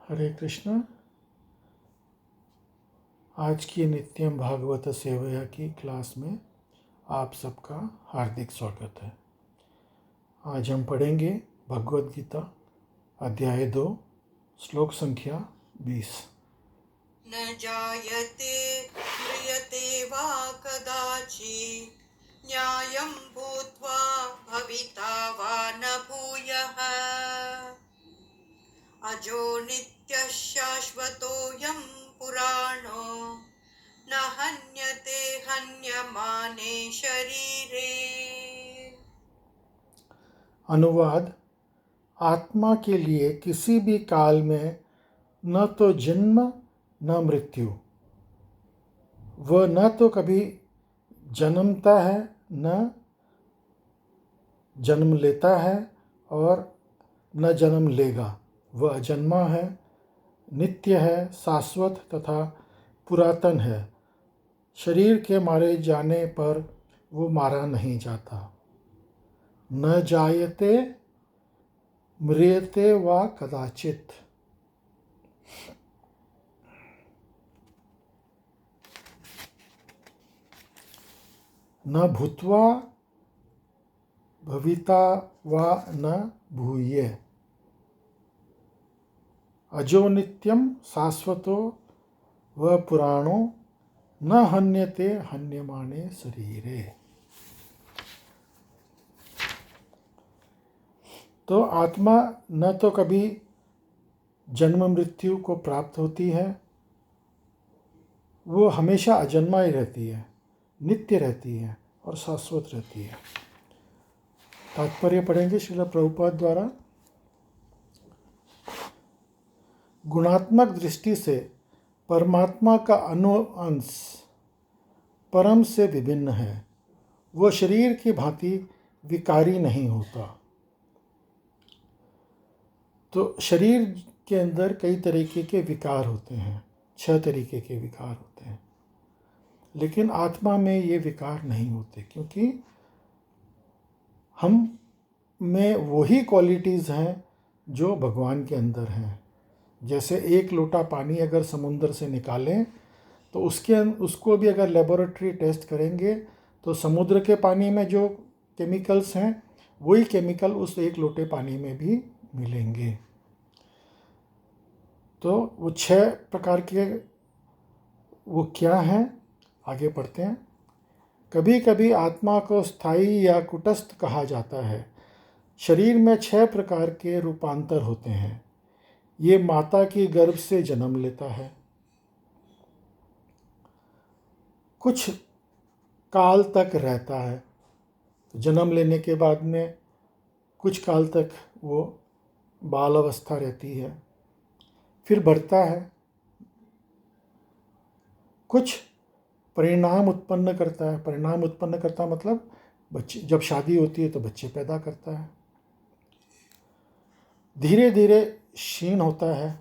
हरे कृष्ण। आज की नित्यम भागवत सेवया की क्लास में आप सबका हार्दिक स्वागत है। आज हम पढ़ेंगे भगवद गीता अध्याय 2 श्लोक संख्या 20। न जायते म्रियते वा कदाचित् न्यायं भूत्वा भविता वा न भूयः अजो नित्यः शाश्वतोऽयं पुराणो न हन्यते हन्यमाने शरीरे। अनुवाद: आत्मा के लिए किसी भी काल में न तो जन्म न मृत्यु, वह न तो कभी जन्मता है न जन्म लेता है और न जन्म लेगा। वह अजन्मा है, नित्य है, शाश्वत तथा पुरातन है। शरीर के मारे जाने पर वो मारा नहीं जाता। न जायते म्रियते वा कदाचित। न भूत्वा भविता वा न भूये। अजो नित्यम शाश्वतो व पुराणो न हन्यते हन्यमाने शरीरे। तो आत्मा न तो कभी जन्म मृत्यु को प्राप्त होती है, वो हमेशा अजन्मा ही रहती है, नित्य रहती है और शाश्वत रहती है। तात्पर्य पढ़ेंगे श्रील प्रभुपाद द्वारा। गुणात्मक दृष्टि से परमात्मा का अंश परम से विभिन्न है। वह शरीर की भांति विकारी नहीं होता। तो शरीर के अंदर कई तरीके के विकार होते हैं, 6 तरीके के विकार होते हैं, लेकिन आत्मा में ये विकार नहीं होते, क्योंकि हम में वही क्वालिटीज़ हैं जो भगवान के अंदर हैं। जैसे एक लोटा पानी अगर समुंदर से निकालें तो उसको भी अगर लेबोरेटरी टेस्ट करेंगे तो समुद्र के पानी में जो केमिकल्स हैं वही केमिकल उस एक लोटे पानी में भी मिलेंगे। तो वो 6 प्रकार के वो क्या हैं, आगे पढ़ते हैं। कभी कभी आत्मा को स्थायी या कुटस्थ कहा जाता है। शरीर में 6 प्रकार के रूपांतर होते हैं। ये माता की गर्भ से जन्म लेता है, कुछ काल तक रहता है, जन्म लेने के बाद में कुछ काल तक वो बाल अवस्था रहती है, फिर बढ़ता है, कुछ परिणाम उत्पन्न करता है। परिणाम उत्पन्न करता मतलब बच्चे, जब शादी होती है तो बच्चे पैदा करता है। धीरे धीरे क्षीण होता है,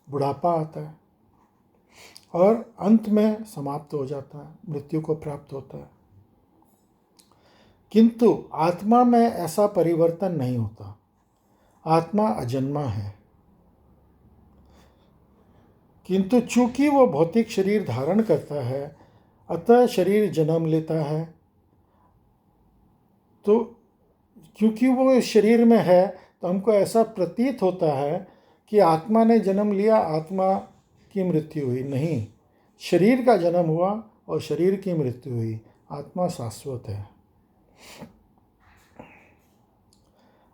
बुढ़ापा आता है और अंत में समाप्त हो जाता है, मृत्यु को प्राप्त होता है। किंतु आत्मा में ऐसा परिवर्तन नहीं होता। आत्मा अजन्मा है, किंतु चूंकि वो भौतिक शरीर धारण करता है, अतः शरीर जन्म लेता है। तो क्योंकि वो इस शरीर में है तो हमको ऐसा प्रतीत होता है कि आत्मा ने जन्म लिया, आत्मा की मृत्यु हुई। नहीं, शरीर का जन्म हुआ और शरीर की मृत्यु हुई। आत्मा शाश्वत है।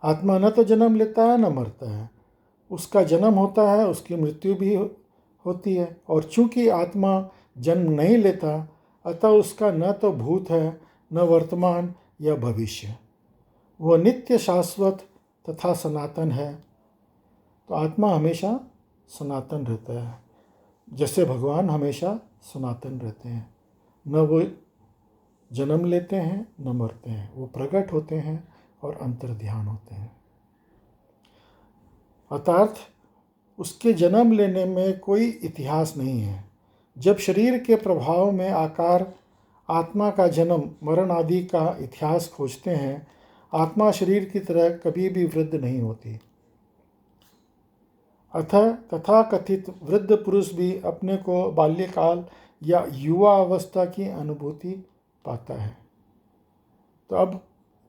आत्मा न तो जन्म लेता है न मरता है। उसका जन्म होता है, उसकी मृत्यु भी होती है। और चूंकि आत्मा जन्म नहीं लेता, अतः उसका न तो भूत है न वर्तमान या भविष्य। वह नित्य, शाश्वत तथा सनातन है। तो आत्मा हमेशा सनातन रहता है, जैसे भगवान हमेशा सनातन रहते हैं। न वो जन्म लेते हैं न मरते हैं, वो प्रकट होते हैं और अंतर्ध्यान होते हैं। अर्थात उसके जन्म लेने में कोई इतिहास नहीं है। जब शरीर के प्रभाव में आकार आत्मा का जन्म मरण आदि का इतिहास खोजते हैं, आत्मा शरीर की तरह कभी भी वृद्ध नहीं होती। अतः तथाकथित वृद्ध पुरुष भी अपने को बाल्यकाल या युवा अवस्था की अनुभूति पाता है। तो अब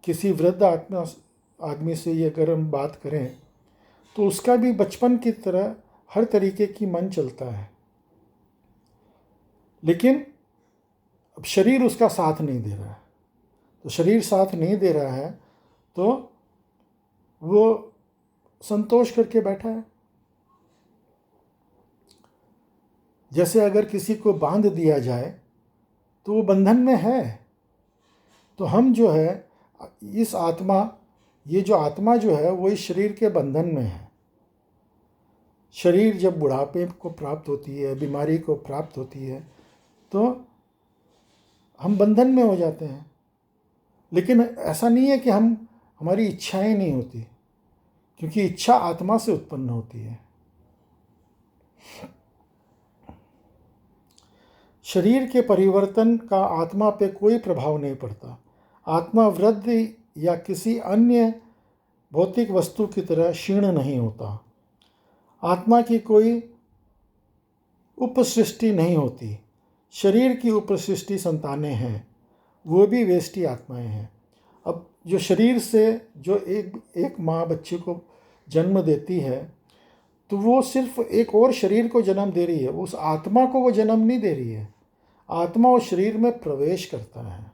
किसी वृद्ध आदमी से ये अगर हम बात करें तो उसका भी बचपन की तरह हर तरीके की मन चलता है, लेकिन अब शरीर उसका साथ नहीं दे रहा है। तो शरीर साथ नहीं दे रहा है तो वो संतोष करके बैठा है। जैसे अगर किसी को बांध दिया जाए तो वो बंधन में है। तो हम जो है इस आत्मा, ये जो आत्मा जो है वो इस शरीर के बंधन में है। शरीर जब बुढ़ापे को प्राप्त होती है, बीमारी को प्राप्त होती है, तो हम बंधन में हो जाते हैं। लेकिन ऐसा नहीं है कि हमारी इच्छाएं नहीं होती, क्योंकि इच्छा आत्मा से उत्पन्न होती है। शरीर के परिवर्तन का आत्मा पे कोई प्रभाव नहीं पड़ता। आत्मा वृद्धि या किसी अन्य भौतिक वस्तु की तरह क्षीण नहीं होता। आत्मा की कोई उपसृष्टि नहीं होती। शरीर की उपसृष्टि संतानें हैं, वो भी वेष्टि आत्माएं हैं। अब जो शरीर से जो एक माँ बच्चे को जन्म देती है, तो वो सिर्फ एक और शरीर को जन्म दे रही है, उस आत्मा को वो जन्म नहीं दे रही है। आत्मा उस शरीर में प्रवेश करता है।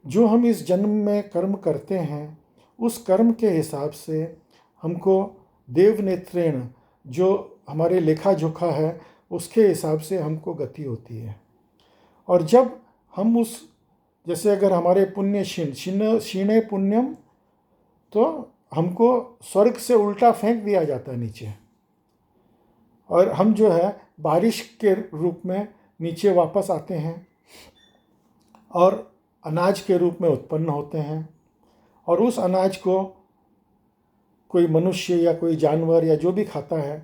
जो हम इस जन्म में कर्म करते हैं, उस कर्म के हिसाब से हमको देवनेत्रेण, जो हमारे लेखा जोखा है, उसके हिसाब से हमको गति होती है। और जब हम उस, जैसे अगर हमारे पुण्य क्षीणे पुण्यम, तो हमको स्वर्ग से उल्टा फेंक दिया जाता है नीचे, और हम जो है बारिश के रूप में नीचे वापस आते हैं और अनाज के रूप में उत्पन्न होते हैं। और उस अनाज को कोई मनुष्य या कोई जानवर या जो भी खाता है,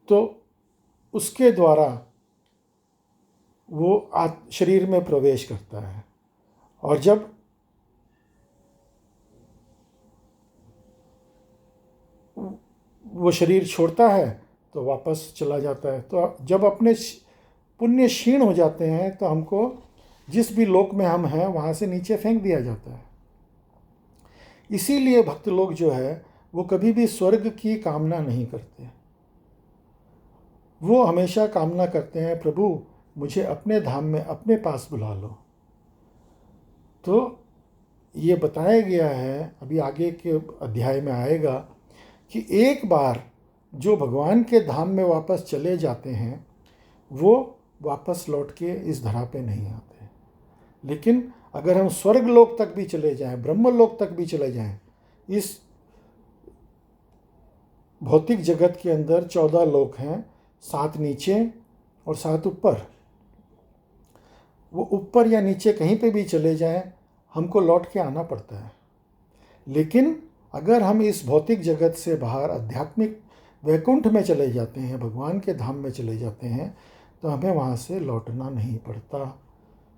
तो उसके द्वारा वो शरीर में प्रवेश करता है। और जब वो शरीर छोड़ता है तो वापस चला जाता है। तो जब अपने पुण्य क्षीण हो जाते हैं तो हमको जिस भी लोक में हम हैं वहाँ से नीचे फेंक दिया जाता है। इसीलिए भक्त लोग जो है वो कभी भी स्वर्ग की कामना नहीं करते। वो हमेशा कामना करते हैं, प्रभु मुझे अपने धाम में अपने पास बुला लो। तो ये बताया गया है, अभी आगे के अध्याय में आएगा, कि एक बार जो भगवान के धाम में वापस चले जाते हैं वो वापस लौट के इस धरा पे नहीं आते। लेकिन अगर हम स्वर्ग लोक तक भी चले जाएं, ब्रह्म लोक तक भी चले जाएं, इस भौतिक जगत के अंदर 14 लोक हैं, 7 नीचे और 7 ऊपर। वो ऊपर या नीचे कहीं पे भी चले जाएं, हमको लौट के आना पड़ता है। लेकिन अगर हम इस भौतिक जगत से बाहर आध्यात्मिक वैकुंठ में चले जाते हैं, भगवान के धाम में चले जाते हैं, तो हमें वहाँ से लौटना नहीं पड़ता।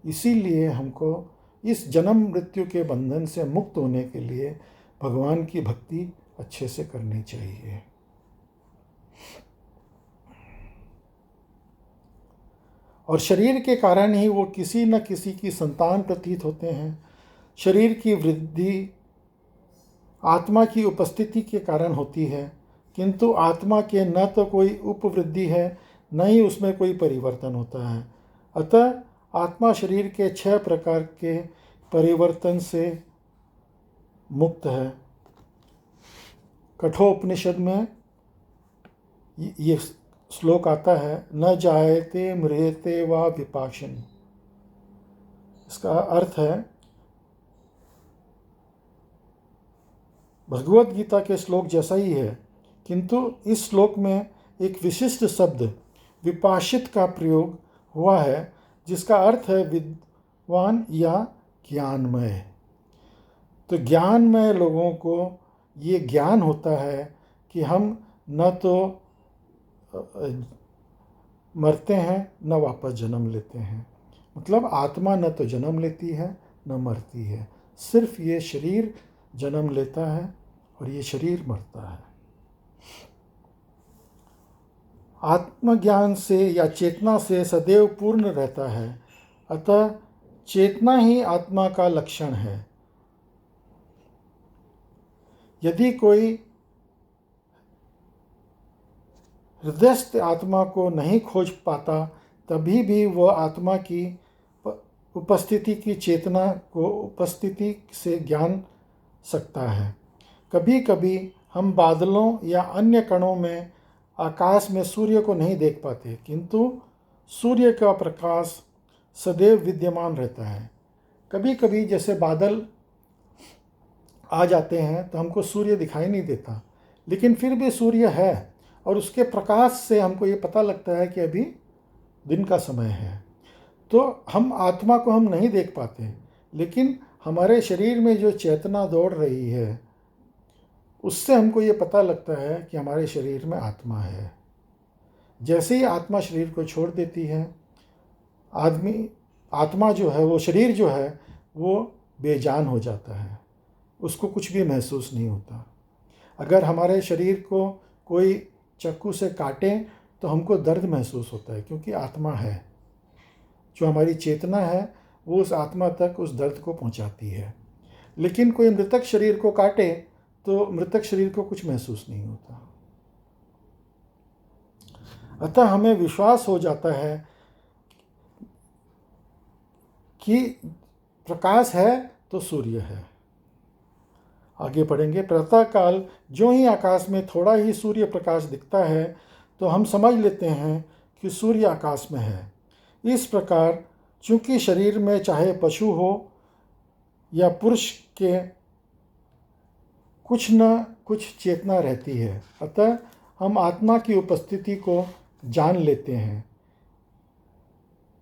इसीलिए हमको इस जन्म मृत्यु के बंधन से मुक्त होने के लिए भगवान की भक्ति अच्छे से करनी चाहिए। और शरीर के कारण ही वो किसी न किसी की संतान प्रतीत होते हैं। शरीर की वृद्धि आत्मा की उपस्थिति के कारण होती है, किंतु आत्मा के न तो कोई उपवृद्धि है, न ही उसमें कोई परिवर्तन होता है। अतः आत्मा शरीर के 6 प्रकार के परिवर्तन से मुक्त है। कठोपनिषद में ये श्लोक आता है, न जायते मृते वा विपाशन। इसका अर्थ है, भगवत गीता के श्लोक जैसा ही है, किंतु इस श्लोक में एक विशिष्ट शब्द विपाशित का प्रयोग हुआ है, जिसका अर्थ है विद्वान या ज्ञानमय। तो ज्ञानमय लोगों को ये ज्ञान होता है कि हम न तो मरते हैं न वापस जन्म लेते हैं। मतलब आत्मा न तो जन्म लेती है न मरती है, सिर्फ ये शरीर जन्म लेता है और ये शरीर मरता है। आत्मज्ञान से या चेतना से सदैव पूर्ण रहता है, अतः चेतना ही आत्मा का लक्षण है। यदि कोई हृदयस्थ आत्मा को नहीं खोज पाता, तभी भी वह आत्मा की उपस्थिति की चेतना को उपस्थिति से ज्ञान सकता है। कभी कभी हम बादलों या अन्य कणों में आकाश में सूर्य को नहीं देख पाते, किंतु सूर्य का प्रकाश सदैव विद्यमान रहता है। कभी कभी जैसे बादल आ जाते हैं तो हमको सूर्य दिखाई नहीं देता, लेकिन फिर भी सूर्य है और उसके प्रकाश से हमको ये पता लगता है कि अभी दिन का समय है। तो हम आत्मा को हम नहीं देख पाते, लेकिन हमारे शरीर में जो चेतना दौड़ रही है उससे हमको ये पता लगता है कि हमारे शरीर में आत्मा है। जैसे ही आत्मा शरीर को छोड़ देती है, आत्मा जो है, वो शरीर जो है वो बेजान हो जाता है, उसको कुछ भी महसूस नहीं होता। अगर हमारे शरीर को कोई चाकू से काटे तो हमको दर्द महसूस होता है, क्योंकि आत्मा है, जो हमारी चेतना है वो उस आत्मा तक उस दर्द को पहुंचाती है। लेकिन कोई मृतक शरीर को काटे तो मृतक शरीर को कुछ महसूस नहीं होता। अतः हमें विश्वास हो जाता है कि प्रकाश है तो सूर्य है। आगे पढ़ेंगे। प्रातःकाल जो ही आकाश में थोड़ा ही सूर्य प्रकाश दिखता है तो हम समझ लेते हैं कि सूर्य आकाश में है। इस प्रकार चूंकि शरीर में चाहे पशु हो या पुरुष के कुछ न कुछ चेतना रहती है, अतः हम आत्मा की उपस्थिति को जान लेते हैं।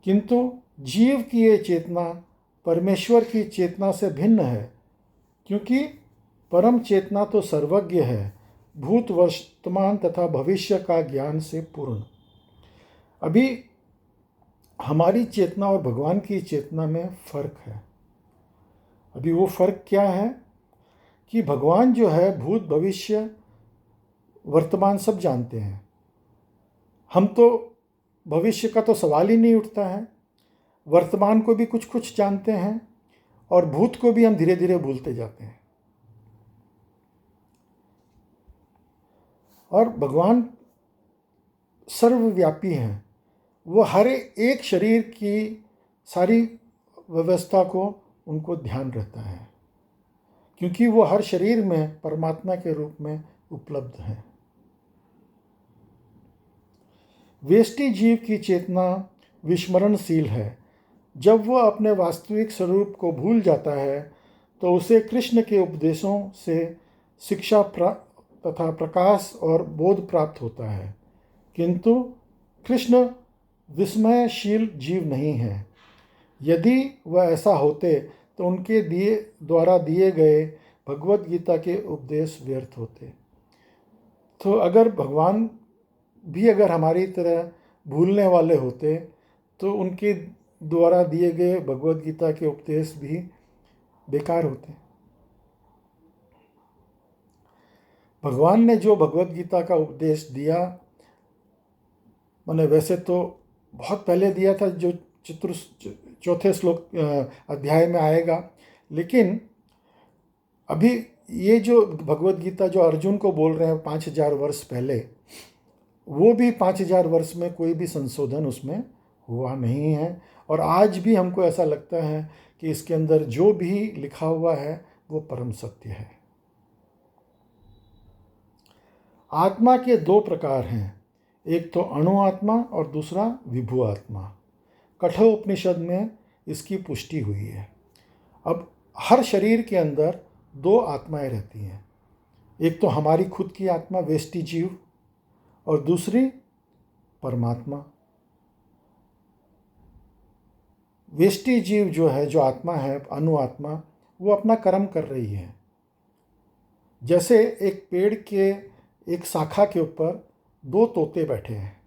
किंतु जीव की ये चेतना परमेश्वर की चेतना से भिन्न है, क्योंकि परम चेतना तो सर्वज्ञ है, भूत वर्तमान तथा भविष्य का ज्ञान से पूर्ण। अभी हमारी चेतना और भगवान की चेतना में फर्क है। अभी वो फर्क क्या है कि भगवान जो है भूत भविष्य वर्तमान सब जानते हैं। हम तो भविष्य का तो सवाल ही नहीं उठता है, वर्तमान को भी कुछ कुछ जानते हैं और भूत को भी हम धीरे धीरे भूलते जाते हैं। और भगवान सर्वव्यापी हैं, वो हर एक शरीर की सारी व्यवस्था को उनको ध्यान रहता है, क्योंकि वो हर शरीर में परमात्मा के रूप में उपलब्ध है। वेष्टि जीव की चेतना विस्मरणशील है। जब वह अपने वास्तविक स्वरूप को भूल जाता है तो उसे कृष्ण के उपदेशों से शिक्षा तथा प्रकाश और बोध प्राप्त होता है, किंतु कृष्ण विस्मयशील जीव नहीं है। यदि वह ऐसा होते तो उनके द्वारा दिए गए भगवत गीता के उपदेश व्यर्थ होते। तो अगर भगवान भी अगर हमारी तरह भूलने वाले होते तो उनके द्वारा दिए गए भगवत गीता के उपदेश भी बेकार होते। भगवान ने जो भगवत गीता का उपदेश दिया, मैंने वैसे तो बहुत पहले दिया था, जो चौथे श्लोक अध्याय में आएगा, लेकिन अभी ये जो भगवत गीता जो अर्जुन को बोल रहे हैं 5000 वर्ष पहले, वो भी 5000 वर्ष में कोई भी संशोधन उसमें हुआ नहीं है। और आज भी हमको ऐसा लगता है कि इसके अंदर जो भी लिखा हुआ है वो परम सत्य है। आत्मा के दो प्रकार हैं, एक तो अणु आत्मा और दूसरा विभु आत्मा। कठोपनिषद में इसकी पुष्टि हुई है। अब हर शरीर के अंदर दो आत्माएं रहती हैं, एक तो हमारी खुद की आत्मा वेष्टि जीव और दूसरी परमात्मा। वेष्टि जीव जो है, जो आत्मा है अणु आत्मा, वो अपना कर्म कर रही है। जैसे एक पेड़ के एक शाखा के ऊपर दो तोते बैठे हैं,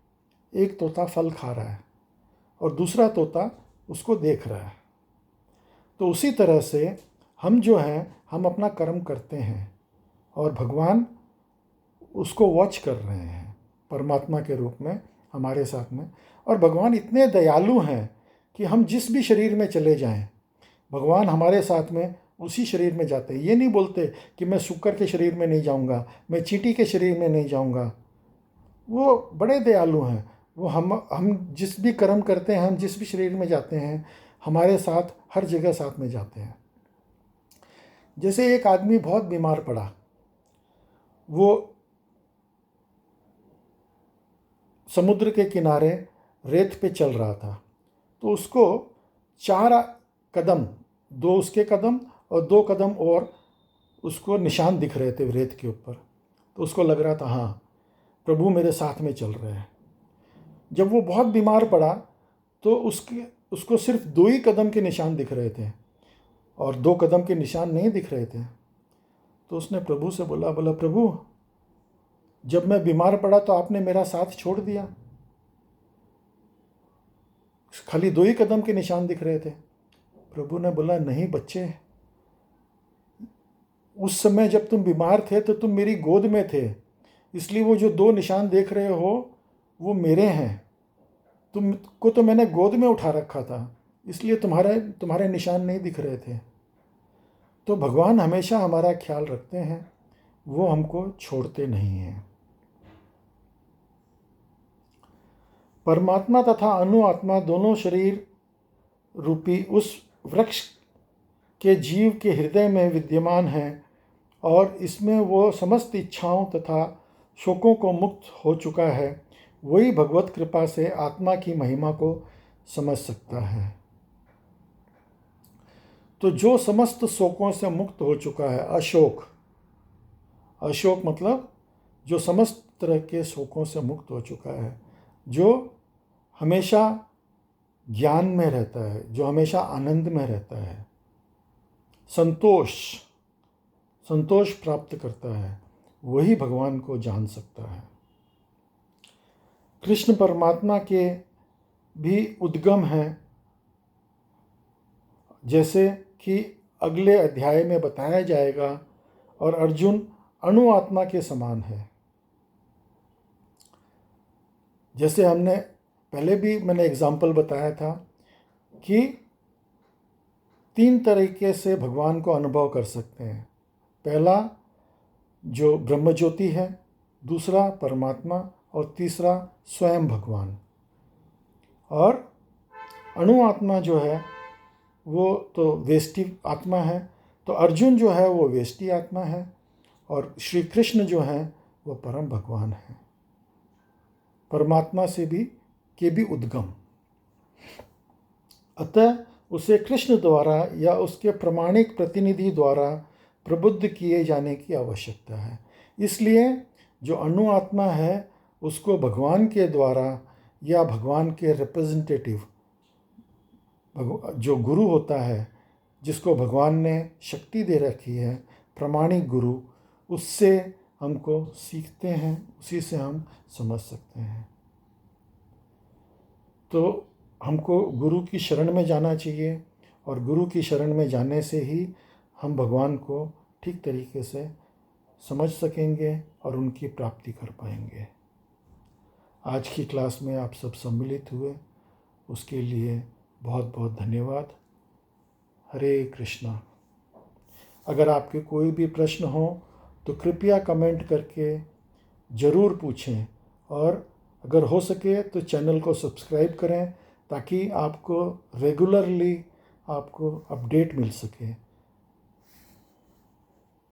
एक तोता फल खा रहा है और दूसरा तोता उसको देख रहा है। तो उसी तरह से हम जो हैं हम अपना कर्म करते हैं और भगवान उसको वॉच कर रहे हैं परमात्मा के रूप में हमारे साथ में। और भगवान इतने दयालु हैं कि हम जिस भी शरीर में चले जाएं, भगवान हमारे साथ में उसी शरीर में जाते हैं। ये नहीं बोलते कि मैं शुक्र के शरीर में नहीं जाऊंगा, मैं चींटी के शरीर में नहीं जाऊंगा। वो बड़े दयालु हैं। वो हम जिस भी कर्म करते हैं, हम जिस भी शरीर में जाते हैं, हमारे साथ हर जगह साथ में जाते हैं। जैसे एक आदमी बहुत बीमार पड़ा, वो समुद्र के किनारे रेत पे चल रहा था, तो उसको 4 कदम, 2 उसके कदम और 2 कदम और उसको निशान दिख रहे थे रेत के ऊपर। तो उसको लग रहा था हाँ, प्रभु मेरे साथ में चल रहे हैं। जब वो बहुत बीमार पड़ा तो उसको सिर्फ 2 ही कदम के निशान दिख रहे थे और 2 कदम के निशान नहीं दिख रहे थे। तो उसने प्रभु से बोला प्रभु, जब मैं बीमार पड़ा तो आपने मेरा साथ छोड़ दिया, खाली 2 ही कदम के निशान दिख रहे थे। प्रभु ने बोला नहीं बच्चे, उस समय जब तुम बीमार थे तो तुम मेरी गोद में थे, इसलिए वो जो 2 निशान देख रहे हो वो मेरे हैं। तुमको तो मैंने गोद में उठा रखा था, इसलिए तुम्हारे निशान नहीं दिख रहे थे। तो भगवान हमेशा हमारा ख्याल रखते हैं, वो हमको छोड़ते नहीं हैं। परमात्मा तथा अनु आत्मा दोनों शरीर रूपी उस वृक्ष के जीव के हृदय में विद्यमान हैं और इसमें वो समस्त इच्छाओं तथा शोकों को मुक्त हो चुका है। वही भगवत कृपा से आत्मा की महिमा को समझ सकता है। तो जो समस्त शोकों से मुक्त हो चुका है, अशोक मतलब जो समस्त तरह के शोकों से मुक्त हो चुका है, जो हमेशा ज्ञान में रहता है, जो हमेशा आनंद में रहता है, संतोष प्राप्त करता है, वही भगवान को जान सकता है। कृष्ण परमात्मा के भी उद्गम हैं, जैसे कि अगले अध्याय में बताया जाएगा, और अर्जुन अणु आत्मा के समान है। जैसे मैंने एग्जाम्पल बताया था कि 3 तरीके से भगवान को अनुभव कर सकते हैं। पहला जो ब्रह्म ज्योति है, दूसरा परमात्मा और तीसरा स्वयं भगवान। और अणु आत्मा जो है वो तो वेष्टि आत्मा है, तो अर्जुन जो है वो वेष्टि आत्मा है और श्री कृष्ण जो है वो परम भगवान है, परमात्मा से भी उद्गम। अतः उसे कृष्ण द्वारा या उसके प्रमाणिक प्रतिनिधि द्वारा प्रबुद्ध किए जाने की आवश्यकता है। इसलिए जो अणु आत्मा है उसको भगवान के द्वारा या भगवान के रिप्रेजेंटेटिव, जो गुरु होता है, जिसको भगवान ने शक्ति दे रखी है, प्रमाणिक गुरु, उससे हमको सीखते हैं, उसी से हम समझ सकते हैं। तो हमको गुरु की शरण में जाना चाहिए और गुरु की शरण में जाने से ही हम भगवान को ठीक तरीके से समझ सकेंगे और उनकी प्राप्ति कर पाएंगे। आज की क्लास में आप सब सम्मिलित हुए, उसके लिए बहुत बहुत धन्यवाद। हरे कृष्णा। अगर आपके कोई भी प्रश्न हो तो कृपया कमेंट करके ज़रूर पूछें, और अगर हो सके तो चैनल को सब्सक्राइब करें ताकि आपको रेगुलरली आपको अपडेट मिल सके।